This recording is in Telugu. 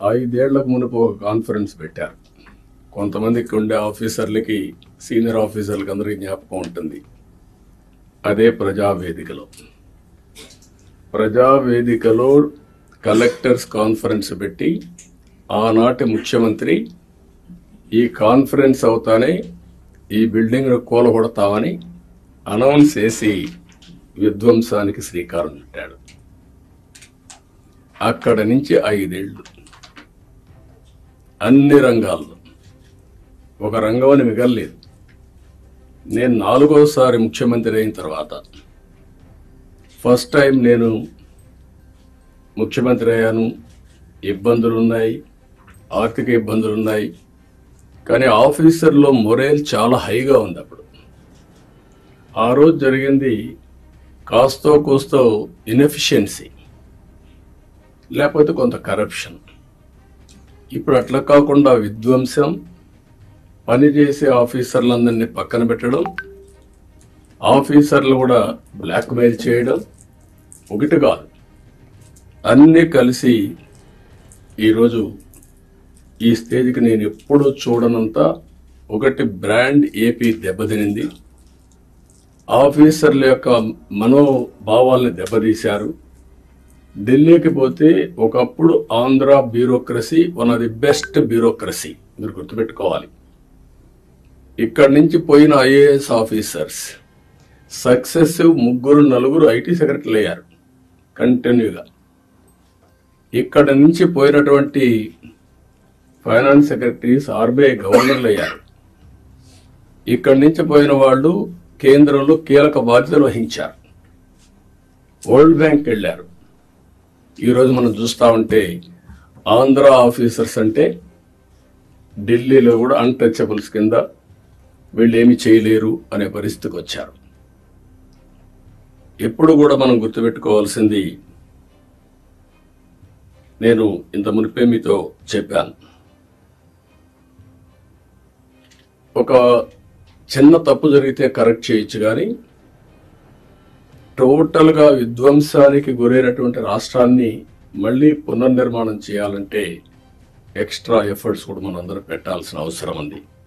5 ఏళ్లకు మునుపు ఒక కాన్ఫరెన్స్ పెట్టారు. కొంతమందికి ఉండే ఆఫీసర్లకి, సీనియర్ ఆఫీసర్లకి అందరికీ జ్ఞాపకం ఉంటుంది. అదే ప్రజావేదికలో కలెక్టర్స్ కాన్ఫరెన్స్ పెట్టి ఆనాటి ముఖ్యమంత్రి ఈ కాన్ఫరెన్స్ అవుతానే ఈ బిల్డింగ్ కూలగొడతామని అనౌన్స్ చేసి విధ్వంసానికి శ్రీకారం చుట్టాడు. అక్కడ నుంచి 5 ఏళ్ళు అన్ని రంగాల్లో ఒక రంగం అని మిగలలేదు. నేను 4వసారి ముఖ్యమంత్రి అయిన తర్వాత ఫస్ట్ టైం నేను ముఖ్యమంత్రి అయ్యాను. ఇబ్బందులున్నాయి, ఆర్థిక ఇబ్బందులున్నాయి, కానీ ఆఫీసర్లో మొరేల్ చాలా హైగా ఉంది. అప్పుడు ఆ రోజు జరిగింది కాస్తో కూస్తో ఇన్ఎఫిషియన్సీ, లేకపోతే కొంత కరప్షన్. ఇప్పుడు అట్లా కాకుండా విధ్వంసం, పనిచేసే ఆఫీసర్లందరినీ పక్కన పెట్టడం, ఆఫీసర్లు కూడా బ్లాక్మెయిల్ చేయడం, ఒకటి కాదు అన్నీ కలిసి ఈరోజు ఈ స్టేజ్కి నేను ఎప్పుడూ చూడనంత ఒకటి బ్రాండ్ ఏపీ దెబ్బతినింది. ఆఫీసర్ల యొక్క మనోభావాల్ని దెబ్బతీశారు. ఢిల్లీకి పోతే ఒకప్పుడు Andhra bureaucracy one of the best bureaucracy, మీరు గుర్తుపెట్టుకోవాలి. ఇక్కడి నుంచి పోయిన ఐఏఎస్ ఆఫీసర్స్ సక్సెసివ్ 3-4 ఐటీ సెక్రటరీలు అయ్యారు కంటిన్యూగా. ఇక్కడ నుంచి పోయినటువంటి ఫైనాన్స్ సెక్రటరీస్ ఆర్బీఐ గవర్నర్లు అయ్యారు. ఇక్కడి నుంచి పోయిన వాళ్ళు కేంద్రంలో కీలక బాధ్యతలు వహించారు. వరల్డ్ బ్యాంక్ వెళ్ళారు. ఈరోజు మనం చూస్తూ ఉంటే ఆంధ్ర ఆఫీసర్స్ అంటే ఢిల్లీలో కూడా అన్టచబుల్స్ కింద, వీళ్ళు ఏమి చేయలేరు అనే పరిస్థితికి వచ్చారు. ఎప్పుడు కూడా మనం గుర్తుపెట్టుకోవాల్సింది, నేను ఇంత మునిపే మీతో చెప్పాను, ఒక చిన్న తప్పు జరిగితే కరెక్ట్ చేయొచ్చు, కానీ టోటల్గా విధ్వంసానికి గురైనటువంటి రాష్ట్రాన్ని మళ్ళీ పునర్నిర్మాణం చేయాలంటే ఎక్స్ట్రా ఎఫర్ట్స్ కూడా మనందరం పెట్టాల్సిన అవసరం ఉంది.